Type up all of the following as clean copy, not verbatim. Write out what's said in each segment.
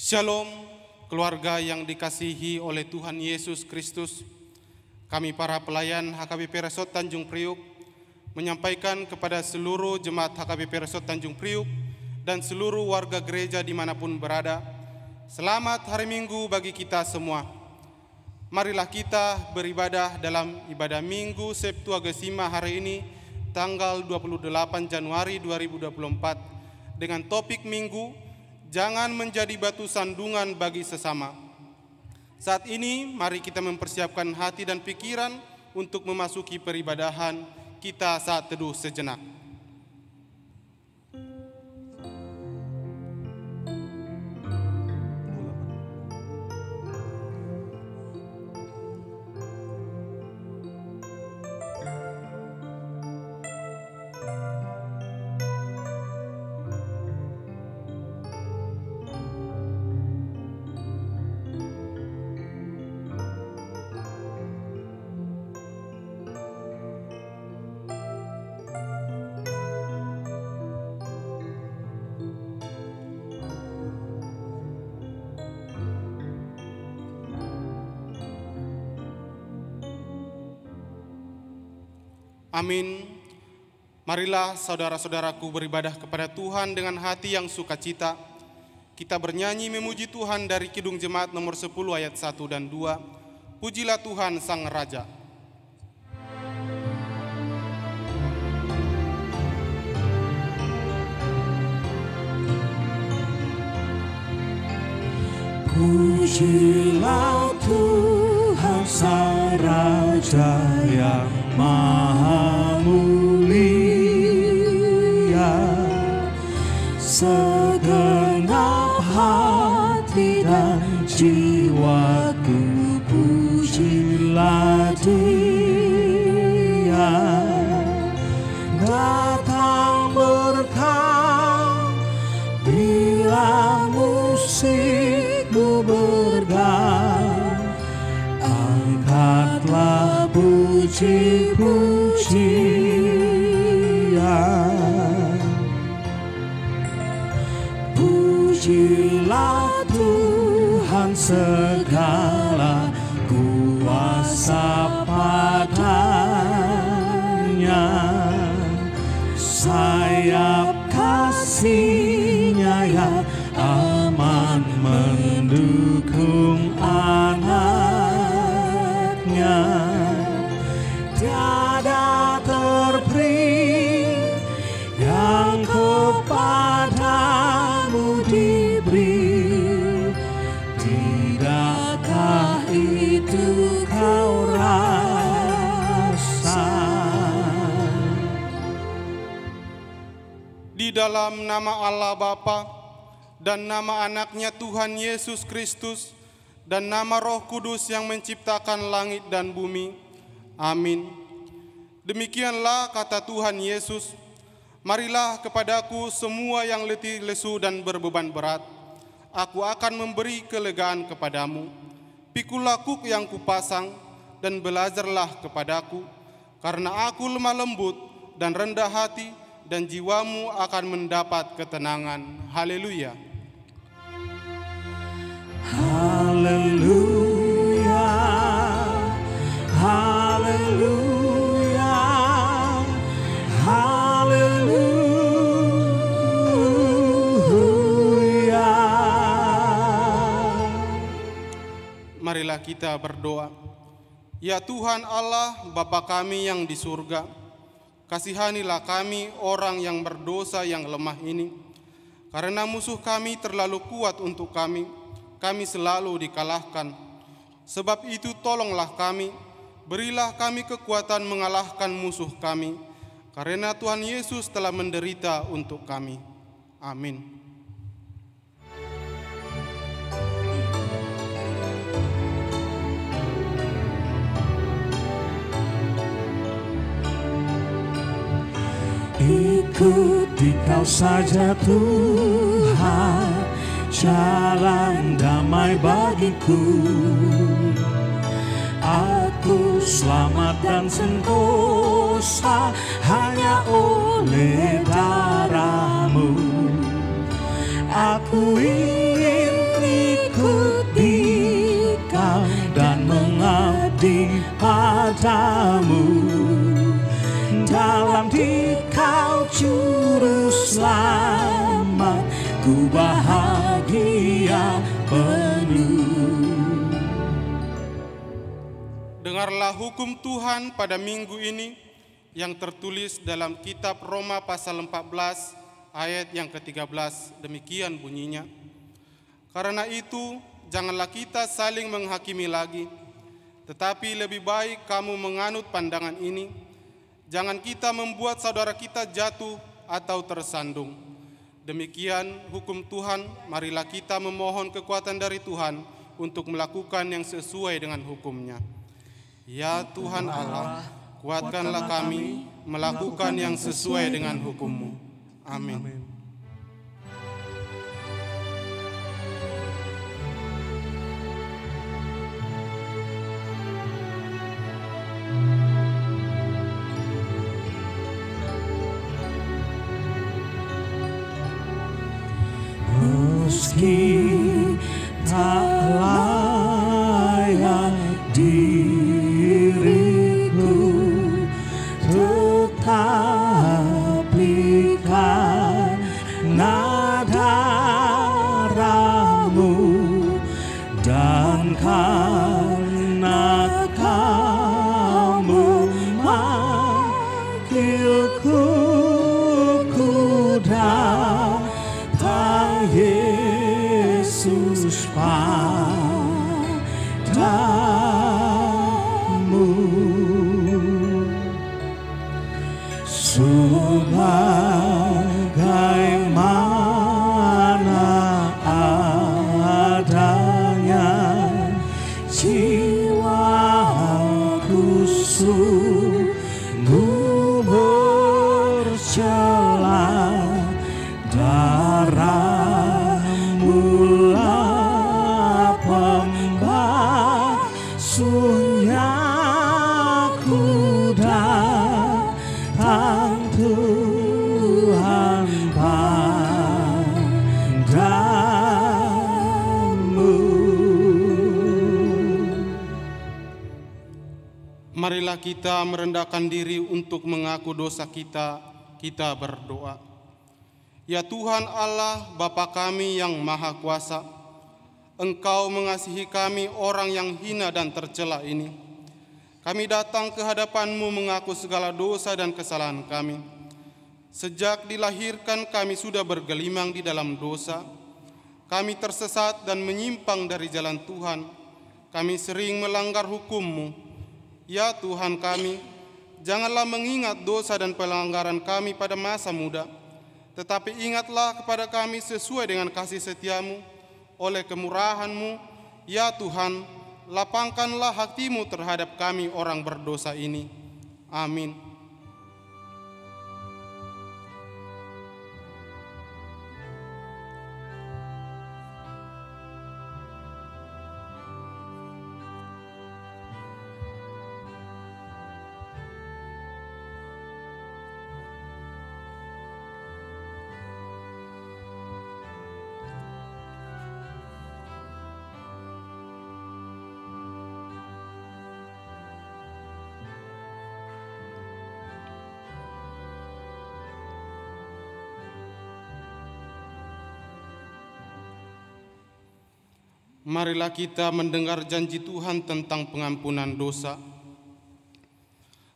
Shalom, keluarga yang dikasihi oleh Tuhan Yesus Kristus. Kami para pelayan HKBP Resort Tanjung Priuk menyampaikan kepada seluruh jemaat HKBP Resort Tanjung Priuk dan seluruh warga gereja dimanapun berada, selamat hari Minggu bagi kita semua. Marilah kita beribadah dalam ibadah Minggu Septuagesima hari ini, tanggal 28 Januari 2024, dengan topik Minggu, jangan menjadi batu sandungan bagi sesama. Saat ini, mari kita mempersiapkan hati dan pikiran untuk memasuki peribadahan kita saat teduh sejenak. Amin. Marilah saudara-saudaraku beribadah kepada Tuhan dengan hati yang sukacita. Kita bernyanyi memuji Tuhan dari Kidung Jemaat nomor 10 ayat 1 dan 2. Pujilah Tuhan Sang Raja. Pujilah Tuhan Sang Raja yang Maha mulia, segenap hati dan jiwaku pujilah Dia. Datang berkah bila musikmu bergam, angkatlah puji-pujian. Pujilah Tuhan segala kuasa padanya, sayap kasih-Nya yang aman mendukung anak-Nya. Tiada terperi yang kepadamu diberi, tidakkah itu kau rasa? Di dalam nama Allah Bapa dan nama anaknya Tuhan Yesus Kristus dan nama Roh Kudus yang menciptakan langit dan bumi. Amin. Demikianlah kata Tuhan Yesus, marilah kepadaku semua yang letih lesu dan berbeban berat, aku akan memberi kelegaan kepadamu. Pikulah kuk yang kupasang dan belajarlah kepadaku, karena aku lemah lembut dan rendah hati, dan jiwamu akan mendapat ketenangan. Haleluya. Haleluya, haleluya, haleluya. Marilah kita berdoa. Ya Tuhan Allah, Bapa kami yang di surga, kasihanilah kami orang yang berdosa yang lemah ini. Karena musuh kami terlalu kuat untuk kami selalu dikalahkan. Sebab itu tolonglah kami, berilah kami kekuatan mengalahkan musuh kami, karena Tuhan Yesus telah menderita untuk kami. Amin. Ikuti kau saja Tuhan, jalan damai bagiku. Aku selamat dan sentosa hanya oleh darah-Mu. Aku ingin mengabdi padamu. Dalam Dikau juru selamat, ku bahagia penuh. Dengarlah hukum Tuhan pada minggu ini yang tertulis dalam kitab Roma pasal 14 ayat yang ke-13. Demikian bunyinya. Karena itu, janganlah kita saling menghakimi lagi, tetapi lebih baik kamu menganut pandangan ini. Jangan kita membuat saudara kita jatuh atau tersandung. Demikian hukum Tuhan, marilah kita memohon kekuatan dari Tuhan untuk melakukan yang sesuai dengan hukum-Nya. Ya Tuhan Allah, kuatkanlah kami melakukan yang sesuai dengan hukum-Mu. Amin. Meski tak layak diriku, tetapi karena darah-Mu dan karena Kau memanggilku, ku datang Yesus padamu. Sebagaimana adanya jiwaku sungguh bercela, darah-Mulah pembasuhnya, ku datang Tuhan padamu. Marilah kita merendahkan diri untuk mengaku dosa kita. Kita berdoa. Ya Tuhan Allah, Bapa kami yang Maha Kuasa, Engkau mengasihi kami orang yang hina dan tercela ini. Kami datang ke hadapan-Mu mengaku segala dosa dan kesalahan kami. Sejak dilahirkan kami sudah bergelimang di dalam dosa. Kami tersesat dan menyimpang dari jalan Tuhan. Kami sering melanggar hukum-Mu. Ya Tuhan kami, janganlah mengingat dosa dan pelanggaran kami pada masa muda, tetapi ingatlah kepada kami sesuai dengan kasih setia-Mu oleh kemurahan-Mu. Ya Tuhan, lapangkanlah hati-Mu terhadap kami orang berdosa ini. Amin. Marilah kita mendengar janji Tuhan tentang pengampunan dosa.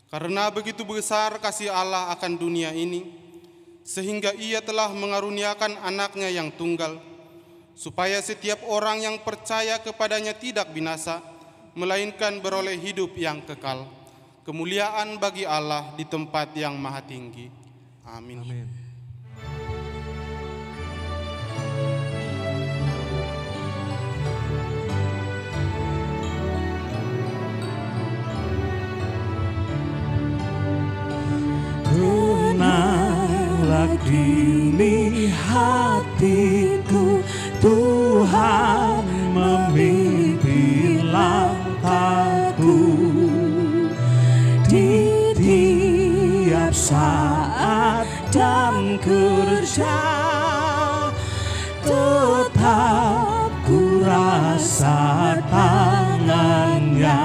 Karena begitu besar kasih Allah akan dunia ini, sehingga Ia telah mengaruniakan anaknya yang tunggal, supaya setiap orang yang percaya kepadanya tidak binasa, melainkan beroleh hidup yang kekal. Kemuliaan bagi Allah di tempat yang maha tinggi. Amin. Amin. Tenanglah kini hatiku, Tuhan memimpin langkahku. Di tiap saat dan kerja, tetap ku rasa tangannya.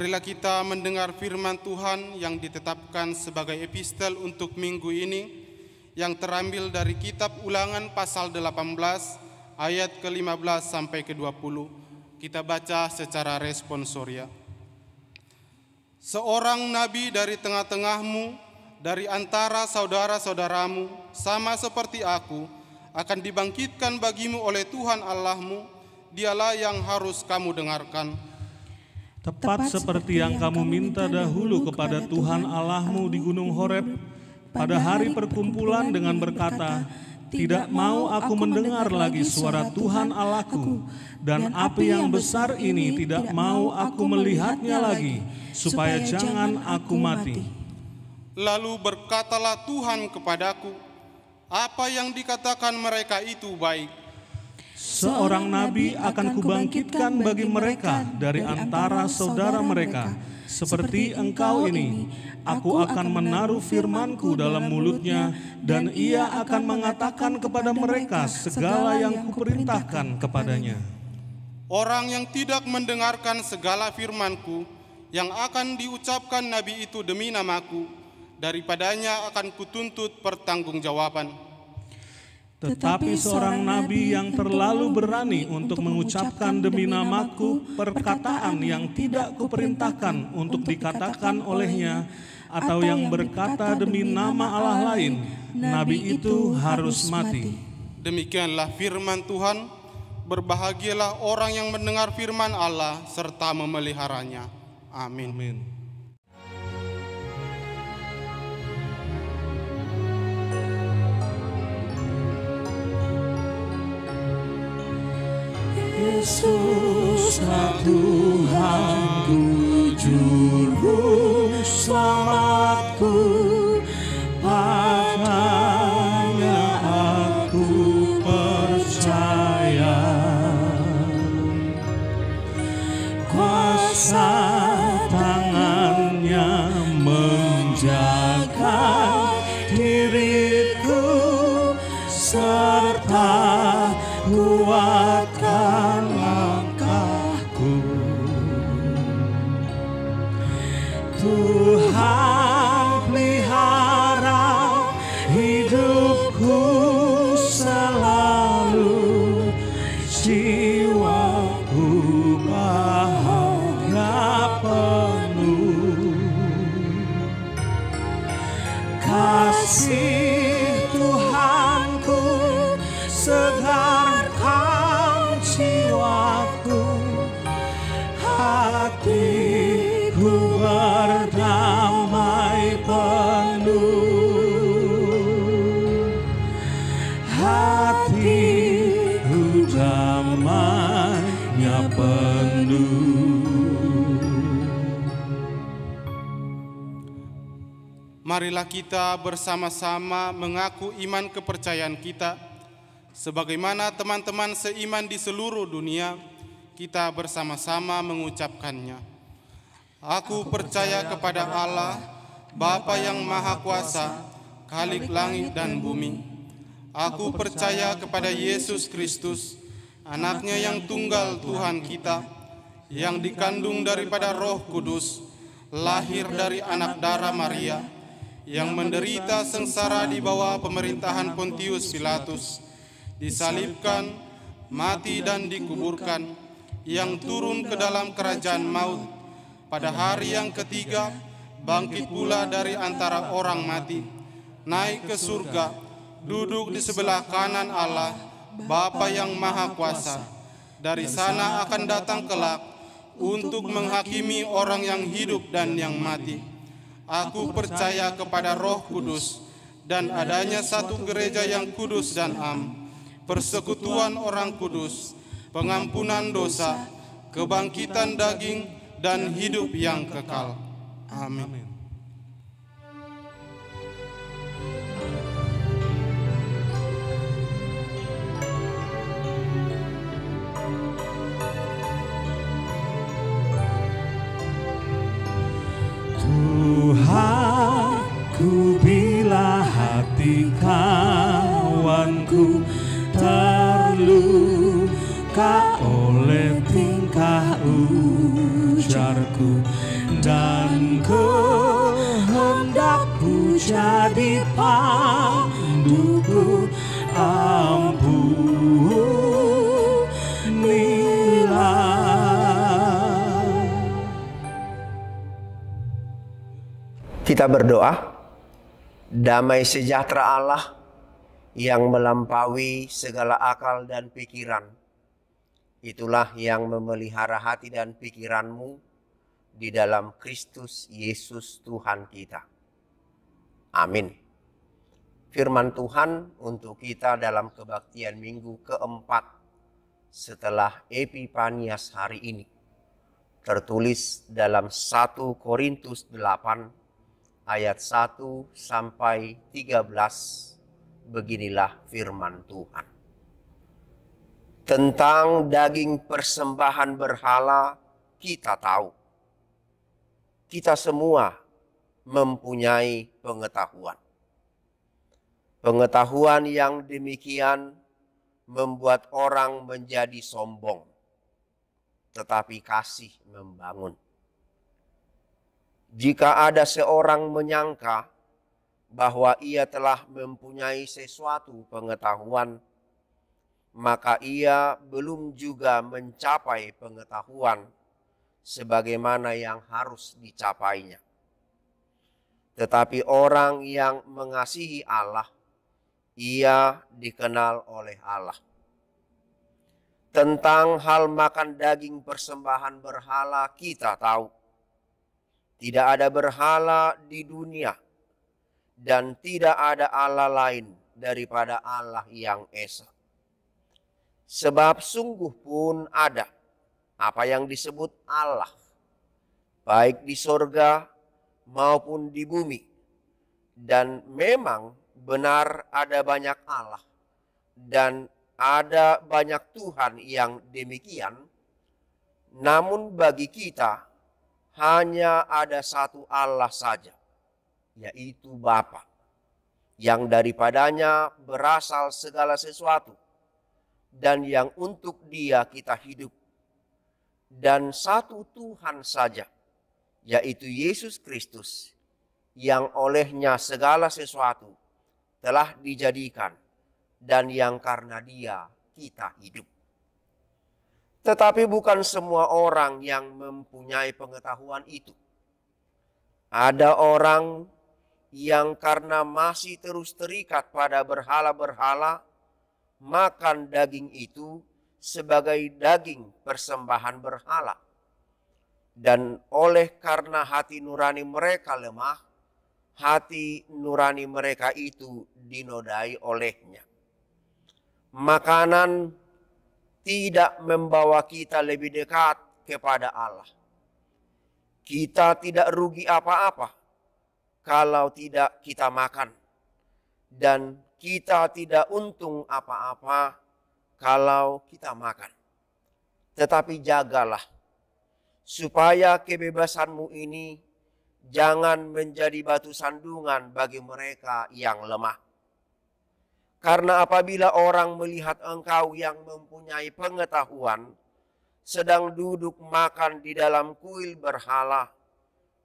Marilah kita mendengar firman Tuhan yang ditetapkan sebagai epistel untuk minggu ini, yang terambil dari kitab Ulangan pasal 18 ayat ke-15 sampai ke-20. Kita baca secara responsoria. Seorang nabi dari tengah-tengahmu, dari antara saudara-saudaramu, sama seperti aku, akan dibangkitkan bagimu oleh Tuhan Allahmu. Dialah yang harus kamu dengarkan. Tepat seperti yang kamu minta dahulu kepada Tuhan Allahmu di Gunung Horeb pada hari perkumpulan dengan berkata, "Tidak mau aku mendengar lagi suara Tuhan Allahku, dan api yang besar ini tidak mau aku melihatnya lagi, supaya jangan aku mati." Lalu berkatalah Tuhan kepadaku, "Apa yang dikatakan mereka itu baik. Seorang nabi akan kubangkitkan bagi mereka dari antara saudara mereka, seperti engkau ini. Aku akan menaruh firman-Ku dalam mulutnya, dan ia akan mengatakan kepada mereka segala yang kuperintahkan kepadanya." Orang yang tidak mendengarkan segala firman-Ku yang akan diucapkan nabi itu demi nama-Ku, daripadanya akan kutuntut pertanggungjawaban. Tetapi seorang nabi yang terlalu berani untuk mengucapkan demi nama-Ku perkataan yang tidak kuperintahkan untuk dikatakan olehnya, atau yang berkata demi nama Allah lain, nabi itu harus mati. Demikianlah firman Tuhan. Berbahagialah orang yang mendengar firman Allah serta memeliharanya. Amin. Amin. Yesuslah Tuhanku, Juru Selamatku, padanya aku percaya. Kuasa tangannya menjaga diriku, serta kuatkan langkahku. Tuhan pelihara hidupku selalu, jiwaku bahagia penuh. Kasih Tuhanku segarkan jiwaku, hatiku berdamai penuh, hatiku damainya penuh. Marilah kita bersama-sama mengaku iman kepercayaan kita. Sebagaimana teman-teman seiman di seluruh dunia, kita bersama-sama mengucapkannya. Aku percaya kepada Allah, Bapa yang Maha Kuasa, Khalik langit dan bumi. Aku percaya kepada Yesus Kristus, Anaknya yang tunggal Tuhan kita, yang dikandung daripada Roh Kudus, lahir dari anak darah Maria, yang menderita sengsara di bawah pemerintahan Pontius Pilatus, disalibkan, mati dan dikuburkan, yang turun ke dalam kerajaan maut, pada hari yang ketiga bangkit pula dari antara orang mati, naik ke surga, duduk di sebelah kanan Allah, Bapa yang Maha Kuasa. Dari sana akan datang kelak untuk menghakimi orang yang hidup dan yang mati. Aku percaya kepada Roh Kudus dan adanya satu gereja yang kudus dan am, persekutuan orang kudus, pengampunan dosa, kebangkitan daging, dan hidup yang kekal. Amin. Tuhanku, bila hati kawanku terluka oleh tingkah ujarku, jadi panduku, ampunilah. Kita berdoa. Damai sejahtera Allah yang melampaui segala akal dan pikiran, itulah yang memelihara hati dan pikiranmu di dalam Kristus Yesus Tuhan kita. Amin. Firman Tuhan untuk kita dalam kebaktian minggu keempat setelah Epifanias hari ini tertulis dalam 1 Korintus 8 ayat 1 sampai 13. Beginilah firman Tuhan. Tentang daging persembahan berhala kita tahu. Kita semua mempunyai pengetahuan. Pengetahuan yang demikian membuat orang menjadi sombong, tetapi kasih membangun. Jika ada seorang menyangka bahwa ia telah mempunyai sesuatu pengetahuan, maka ia belum juga mencapai pengetahuan sebagaimana yang harus dicapainya. Tetapi orang yang mengasihi Allah, ia dikenal oleh Allah. Tentang hal makan daging persembahan berhala kita tahu. Tidak ada berhala di dunia dan tidak ada Allah lain daripada Allah yang Esa. Sebab sungguh pun ada apa yang disebut Allah, baik di sorga maupun di bumi. Dan memang benar ada banyak Allah dan ada banyak Tuhan yang demikian. Namun bagi kita hanya ada satu Allah saja, yaitu Bapa, yang daripadanya berasal segala sesuatu, dan yang untuk Dia kita hidup. Dan satu Tuhan saja, yaitu Yesus Kristus, yang olehnya segala sesuatu telah dijadikan, dan yang karena Dia kita hidup. Tetapi bukan semua orang yang mempunyai pengetahuan itu. Ada orang yang karena masih terus terikat pada berhala-berhala, makan daging itu sebagai daging persembahan berhala. Dan oleh karena hati nurani mereka lemah, hati nurani mereka itu dinodai olehnya. Makanan tidak membawa kita lebih dekat kepada Allah. Kita tidak rugi apa-apa kalau tidak kita makan. Dan kita tidak untung apa-apa kalau kita makan. Tetapi jagalah supaya kebebasanmu ini jangan menjadi batu sandungan bagi mereka yang lemah. Karena apabila orang melihat engkau yang mempunyai pengetahuan sedang duduk makan di dalam kuil berhala,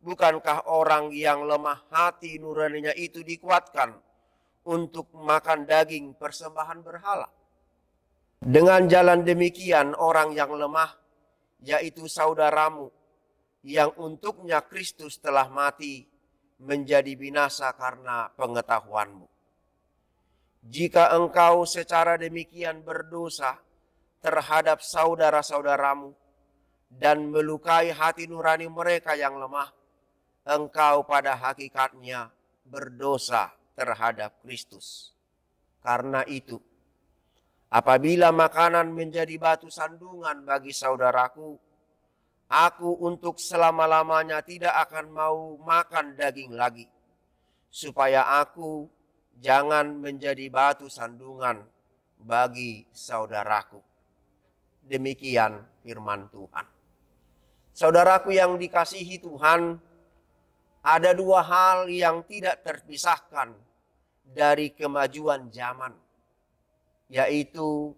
bukankah orang yang lemah hati nuraninya itu dikuatkan untuk makan daging persembahan berhala? Dengan jalan demikian orang yang lemah, yaitu saudaramu, yang untuknya Kristus telah mati, menjadi binasa karena pengetahuanmu. Jika engkau secara demikian berdosa terhadap saudara-saudaramu dan melukai hati nurani mereka yang lemah, engkau pada hakikatnya berdosa terhadap Kristus. Karena itu, apabila makanan menjadi batu sandungan bagi saudaraku, aku untuk selama-lamanya tidak akan mau makan daging lagi, supaya aku jangan menjadi batu sandungan bagi saudaraku. Demikian firman Tuhan. Saudaraku yang dikasihi Tuhan, ada dua hal yang tidak terpisahkan dari kemajuan zaman, yaitu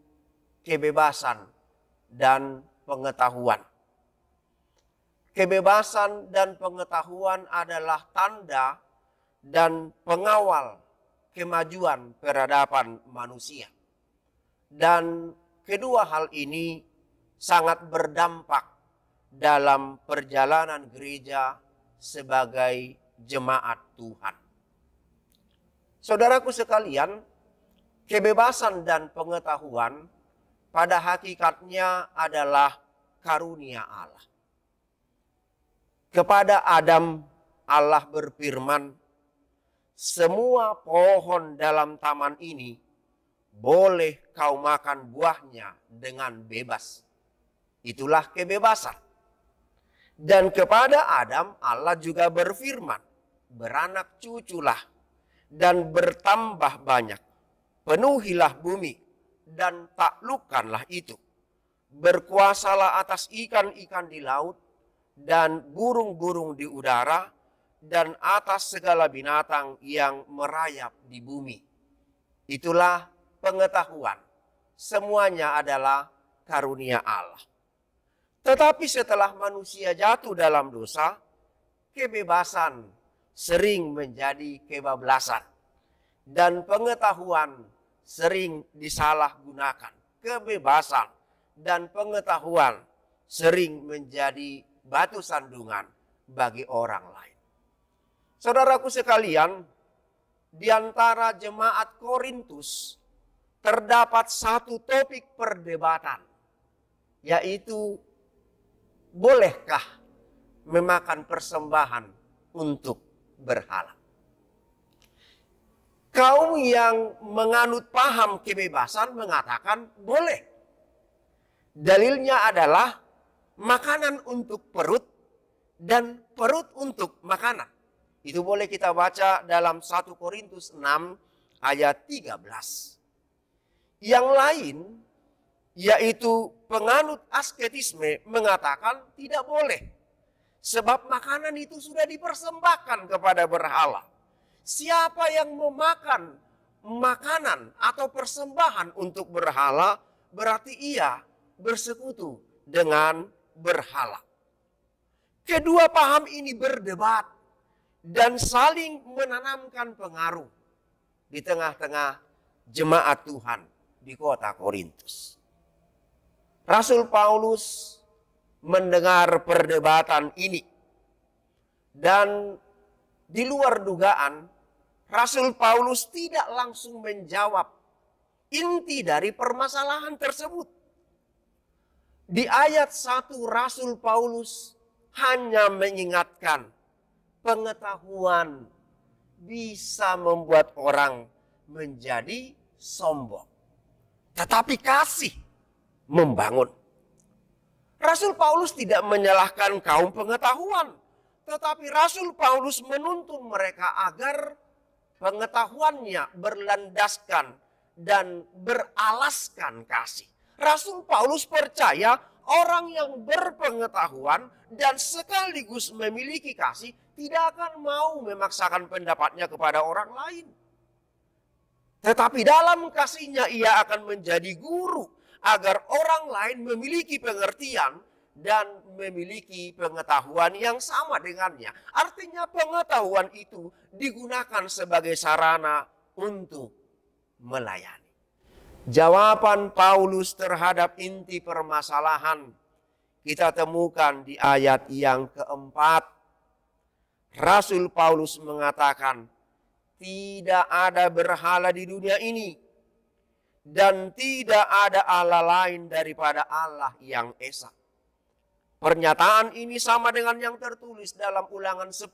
kebebasan dan pengetahuan. Kebebasan dan pengetahuan adalah tanda dan pengawal kemajuan peradaban manusia. Dan kedua hal ini sangat berdampak dalam perjalanan gereja sebagai jemaat Tuhan. Saudaraku sekalian, kebebasan dan pengetahuan pada hakikatnya adalah karunia Allah. Kepada Adam, Allah berfirman, "Semua pohon dalam taman ini boleh kau makan buahnya dengan bebas." Itulah kebebasan. Dan kepada Adam, Allah juga berfirman, "Beranak cuculah dan bertambah banyak. Penuhilah bumi dan taklukkanlah itu. Berkuasalah atas ikan-ikan di laut dan burung-burung di udara dan atas segala binatang yang merayap di bumi." Itulah pengetahuan. Semuanya adalah karunia Allah. Tetapi setelah manusia jatuh dalam dosa, kebebasan sering menjadi kebablasan. Dan pengetahuan sering disalahgunakan. Kebebasan dan pengetahuan sering menjadi batu sandungan bagi orang lain. Saudaraku sekalian, di antara jemaat Korintus terdapat satu topik perdebatan, yaitu bolehkah memakan persembahan untuk berhala. Kaum yang menganut paham kebebasan mengatakan boleh. Dalilnya adalah makanan untuk perut dan perut untuk makanan. Itu boleh kita baca dalam 1 Korintus 6 ayat 13. Yang lain, yaitu penganut asketisme, mengatakan tidak boleh. Sebab makanan itu sudah dipersembahkan kepada berhala. Siapa yang memakan makanan atau persembahan untuk berhala, berarti ia bersekutu dengan berhala. Kedua paham ini berdebat dan saling menanamkan pengaruh di tengah-tengah jemaat Tuhan di kota Korintus. Rasul Paulus mendengar perdebatan ini. Dan di luar dugaan, Rasul Paulus tidak langsung menjawab inti dari permasalahan tersebut. Di ayat 1 Rasul Paulus hanya mengingatkan pengetahuan bisa membuat orang menjadi sombong. Tetapi kasih membangun. Rasul Paulus tidak menyalahkan kaum pengetahuan. Tetapi Rasul Paulus menuntun mereka agar pengetahuannya berlandaskan dan beralaskan kasih. Rasul Paulus percaya orang yang berpengetahuan dan sekaligus memiliki kasih tidak akan mau memaksakan pendapatnya kepada orang lain. Tetapi dalam kasihnya ia akan menjadi guru agar orang lain memiliki pengertian dan memiliki pengetahuan yang sama dengannya. Artinya pengetahuan itu digunakan sebagai sarana untuk melayani. Jawaban Paulus terhadap inti permasalahan kita temukan di ayat yang keempat. Rasul Paulus mengatakan, tidak ada berhala di dunia ini. Dan tidak ada Allah lain daripada Allah yang esa. Pernyataan ini sama dengan yang tertulis dalam Ulangan 10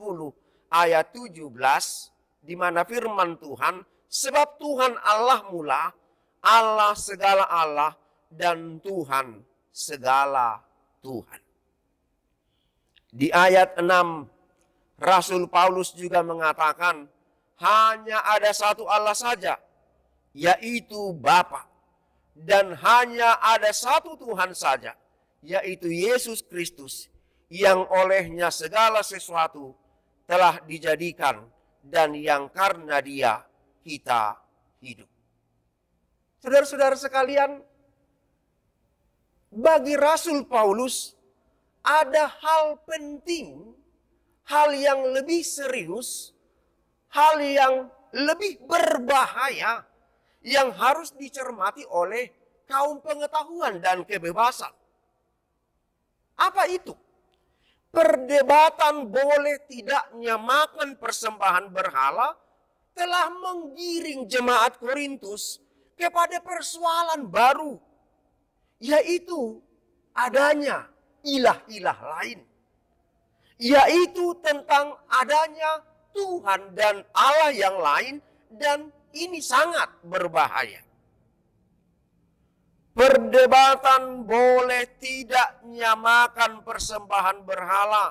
ayat 17. Di mana firman Tuhan, sebab Tuhan Allah mula, Allah segala Allah, dan Tuhan segala Tuhan. Di ayat 6, Rasul Paulus juga mengatakan, hanya ada satu Allah saja, yaitu Bapa, dan hanya ada satu Tuhan saja, yaitu Yesus Kristus, yang olehnya segala sesuatu telah dijadikan dan yang karena Dia kita hidup. Saudara-saudara sekalian, bagi Rasul Paulus ada hal penting, hal yang lebih serius hal yang lebih berbahaya yang harus dicermati oleh kaum pengetahuan dan kebebasan. Apa itu? Perdebatan boleh tidaknya makan persembahan berhala telah menggiring jemaat Korintus kepada persoalan baru, yaitu adanya ilah-ilah lain, yaitu tentang adanya Tuhan dan Allah yang lain, dan ini sangat berbahaya. Perdebatan boleh tidak nyamakan persembahan berhala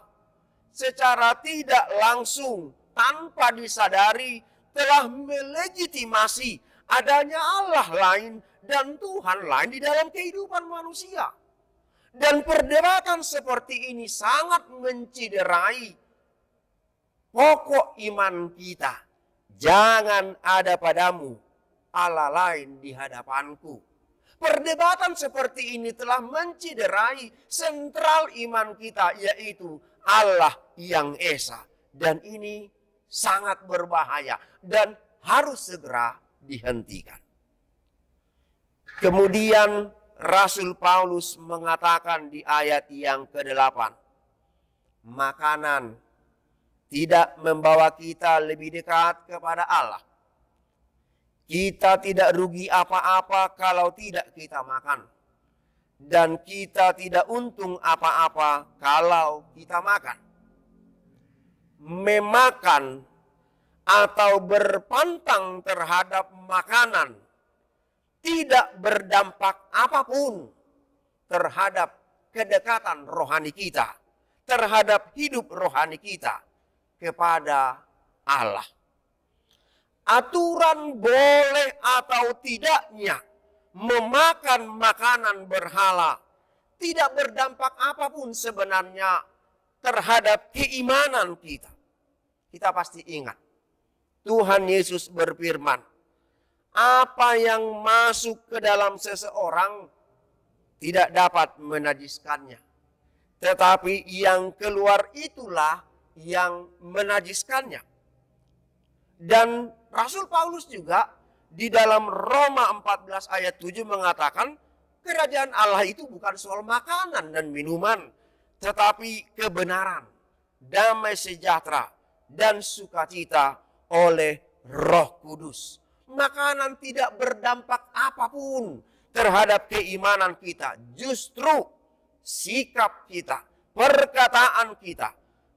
secara tidak langsung tanpa disadari telah melegitimasi adanya Allah lain dan Tuhan lain di dalam kehidupan manusia. Dan perdebatan seperti ini sangat menciderai pokok iman kita. Jangan ada padamu Allah lain di hadapanku. Perdebatan seperti ini telah menciderai sentral iman kita, yaitu Allah yang Esa. Dan ini sangat berbahaya dan harus segera dihentikan. Kemudian Rasul Paulus mengatakan di ayat yang ke-8, makanan tidak membawa kita lebih dekat kepada Allah. Kita tidak rugi apa-apa kalau tidak kita makan. Dan kita tidak untung apa-apa kalau kita makan. Memakan atau berpantang terhadap makanan tidak berdampak apapun terhadap kedekatan rohani kita, terhadap hidup rohani kita kepada Allah. Aturan boleh atau tidaknya memakan makanan berhala tidak berdampak apapun sebenarnya terhadap keimanan kita. Kita pasti ingat, Tuhan Yesus berfirman, apa yang masuk ke dalam seseorang tidak dapat menajiskannya. Tetapi yang keluar itulah yang menajiskannya. Dan Rasul Paulus juga di dalam Roma 14 ayat 7 mengatakan, kerajaan Allah itu bukan soal makanan dan minuman, tetapi kebenaran, damai sejahtera, dan sukacita oleh Roh Kudus. Makanan tidak berdampak apapun terhadap keimanan kita. Justru sikap kita, perkataan kita,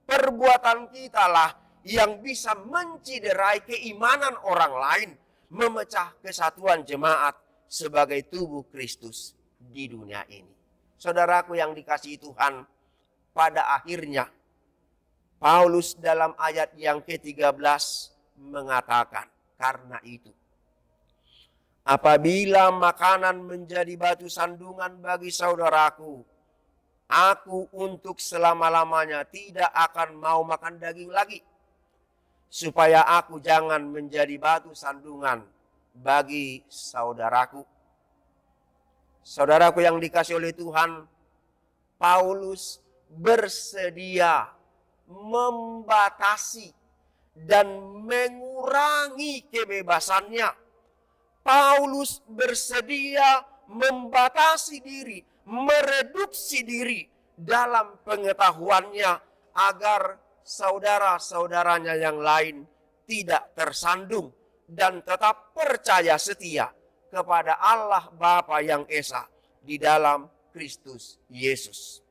perbuatan kita lah yang bisa menciderai keimanan orang lain, memecah kesatuan jemaat sebagai tubuh Kristus di dunia ini. Saudaraku yang dikasihi Tuhan, pada akhirnya Paulus dalam ayat yang ke-13 mengatakan, karena itu, apabila makanan menjadi batu sandungan bagi saudaraku, aku untuk selama-lamanya tidak akan mau makan daging lagi, supaya aku jangan menjadi batu sandungan bagi saudaraku. Saudaraku yang dikasihi oleh Tuhan, Paulus bersedia membatasi dan mengurangi kebebasannya. Paulus bersedia membatasi diri, mereduksi diri dalam pengetahuannya agar saudara-saudaranya yang lain tidak tersandung dan tetap percaya setia kepada Allah Bapa yang Esa di dalam Kristus Yesus.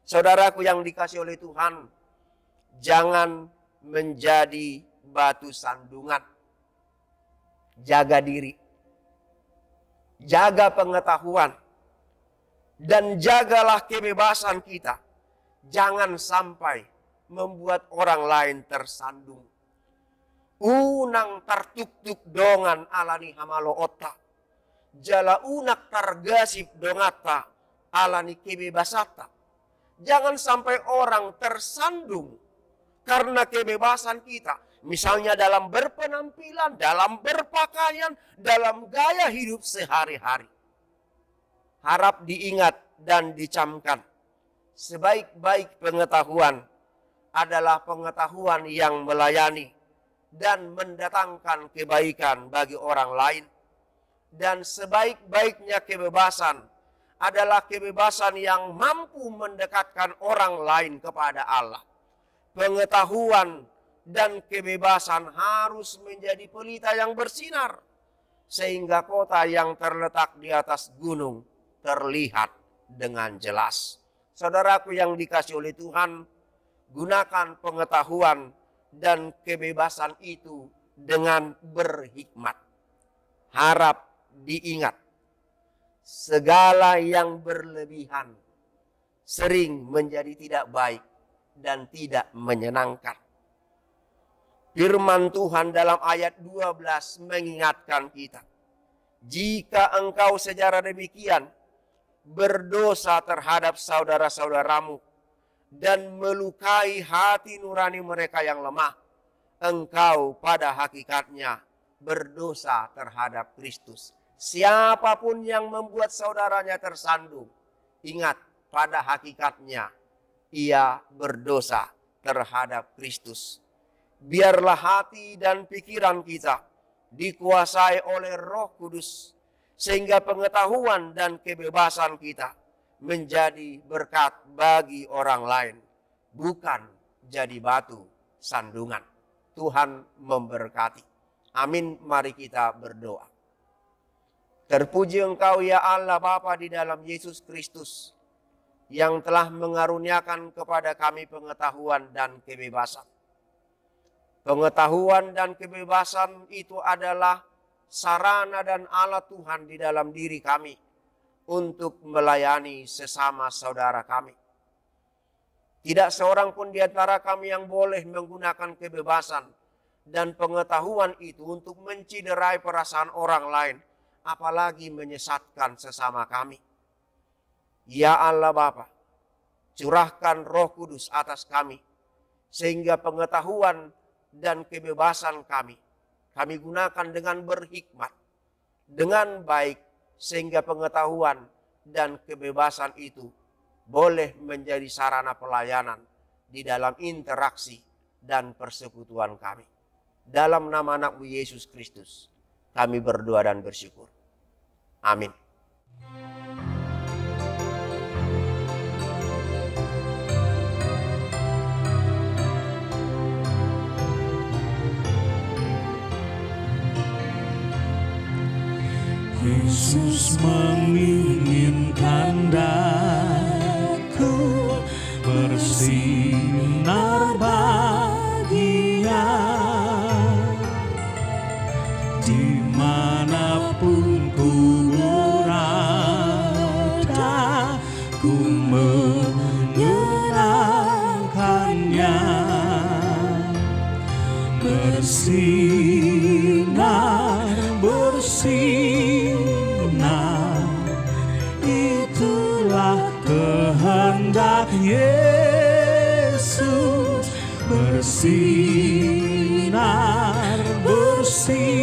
Saudaraku yang dikasihi oleh Tuhan, jangan menjadi batu sandungan. Jaga diri, jaga pengetahuan, dan jagalah kebebasan kita. Jangan sampai membuat orang lain tersandung. Unang tartuk-tuk dongan alani hamalo otak. Jala unak targasip dongata alani kebebasata. Jangan sampai orang tersandung karena kebebasan kita. Misalnya dalam berpenampilan, dalam berpakaian, dalam gaya hidup sehari-hari. Harap diingat dan dicamkan. Sebaik-baik pengetahuan adalah pengetahuan yang melayani dan mendatangkan kebaikan bagi orang lain. Dan sebaik-baiknya kebebasan adalah kebebasan yang mampu mendekatkan orang lain kepada Allah. Pengetahuan dan kebebasan harus menjadi pelita yang bersinar, sehingga kota yang terletak di atas gunung terlihat dengan jelas. Saudaraku yang dikasihi oleh Tuhan, gunakan pengetahuan dan kebebasan itu dengan berhikmat. Harap diingat, segala yang berlebihan sering menjadi tidak baik dan tidak menyenangkan. Firman Tuhan dalam ayat 12 mengingatkan kita, jika engkau secara demikian berdosa terhadap saudara-saudaramu dan melukai hati nurani mereka yang lemah, engkau pada hakikatnya berdosa terhadap Kristus. Siapapun yang membuat saudaranya tersandung, ingat, pada hakikatnya ia berdosa terhadap Kristus. Biarlah hati dan pikiran kita dikuasai oleh Roh Kudus, sehingga pengetahuan dan kebebasan kita menjadi berkat bagi orang lain, bukan jadi batu sandungan. Tuhan memberkati. Amin. Mari kita berdoa. Terpuji Engkau ya Allah Bapa di dalam Yesus Kristus, yang telah mengaruniakan kepada kami pengetahuan dan kebebasan. Pengetahuan dan kebebasan itu adalah sarana dan alat Tuhan di dalam diri kami untuk melayani sesama saudara kami. Tidak seorang pun di antara kami yang boleh menggunakan kebebasan dan pengetahuan itu untuk menciderai perasaan orang lain, apalagi menyesatkan sesama kami. Ya Allah Bapa, curahkan Roh Kudus atas kami, sehingga pengetahuan dan kebebasan kami gunakan dengan berhikmat, dengan baik, sehingga pengetahuan dan kebebasan itu boleh menjadi sarana pelayanan di dalam interaksi dan persekutuan kami. Dalam nama anak-Mu Yesus Kristus, kami berdoa dan bersyukur. Amin. Yesus menginginkan daku bersinar baginya, dimanapun ku berada, ku menyenangkannya. Bersinar, bersinar, itulah kehendak Yesus. Bersinar, bersinar,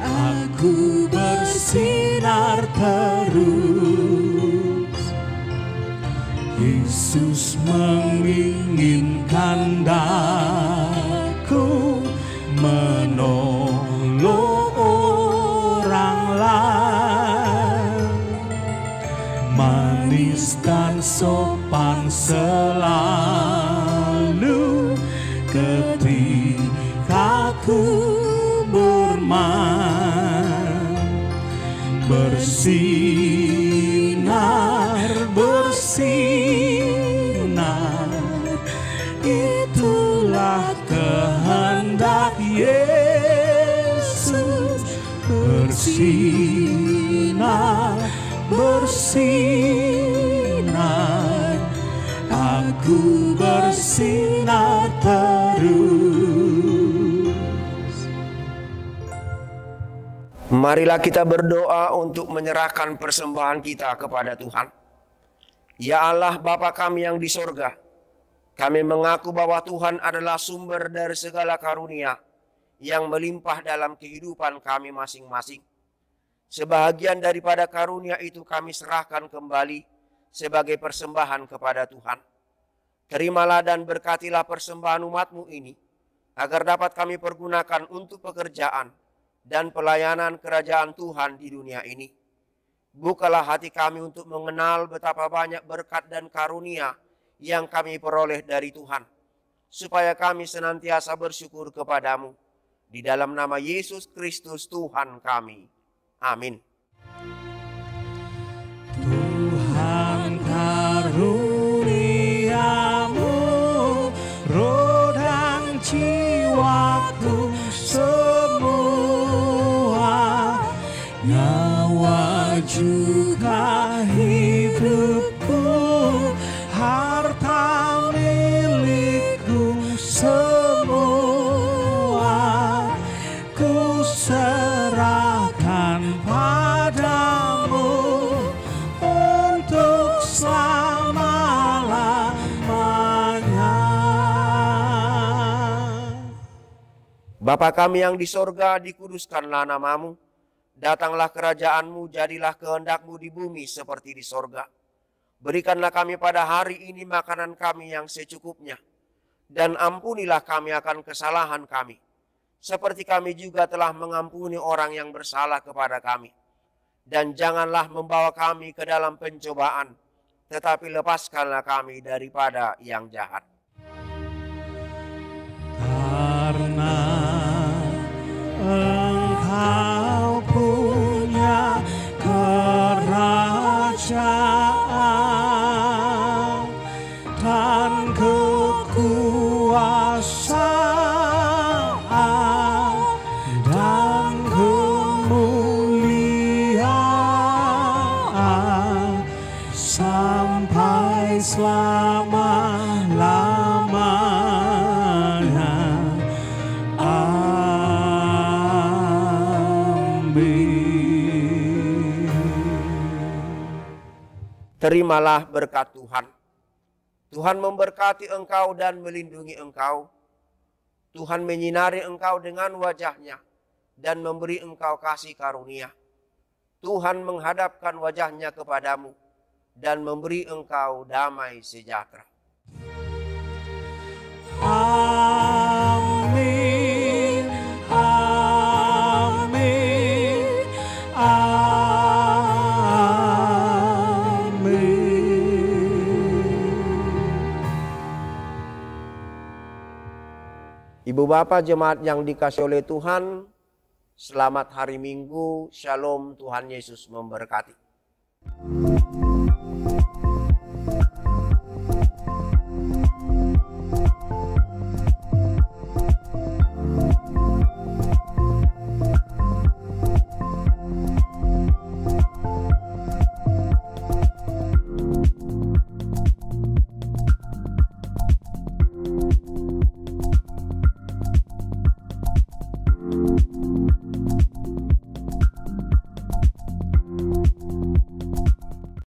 aku bersinar terus. Yesus menginginkan daku menolong orang lain, manis dan sopan selalu ketika ku bermain. Bersinar, bersinar, itulah kehendak Yesus. Bersinar, bersinar, aku bersinar terus. Marilah kita berdoa untuk menyerahkan persembahan kita kepada Tuhan. Ya Allah Bapa kami yang di sorga, kami mengaku bahwa Tuhan adalah sumber dari segala karunia yang melimpah dalam kehidupan kami masing-masing. Sebahagian daripada karunia itu kami serahkan kembali sebagai persembahan kepada Tuhan. Terimalah dan berkatilah persembahan umat-Mu ini, agar dapat kami pergunakan untuk pekerjaan dan pelayanan kerajaan Tuhan di dunia ini. Bukalah hati kami untuk mengenal betapa banyak berkat dan karunia yang kami peroleh dari Tuhan, supaya kami senantiasa bersyukur kepadamu. Di dalam nama Yesus Kristus Tuhan kami. Amin. Tuhan karuniamu, roh dan jiwaku semua, nyawa juga hidupku, harta milikku semua, ku serahkan padamu untuk selama-lamanya. Bapa kami yang di sorga, dikuduskanlah namamu. Datanglah kerajaan-Mu, jadilah kehendak-Mu di bumi seperti di sorga. Berikanlah kami pada hari ini makanan kami yang secukupnya. Dan ampunilah kami akan kesalahan kami, seperti kami juga telah mengampuni orang yang bersalah kepada kami. Dan janganlah membawa kami ke dalam pencobaan, tetapi lepaskanlah kami daripada yang jahat. Karena Engkau punya kerajaan dan kekuasaan dan kemuliaan sampai selama-lamanya. Terimalah berkat Tuhan. Tuhan memberkati engkau dan melindungi engkau. Tuhan menyinari engkau dengan wajah-Nya dan memberi engkau kasih karunia. Tuhan menghadapkan wajah-Nya kepadamu dan memberi engkau damai sejahtera. Amin, amin, amin. Ibu bapak jemaat yang dikasihi oleh Tuhan, selamat hari Minggu, Shalom, Tuhan Yesus memberkati.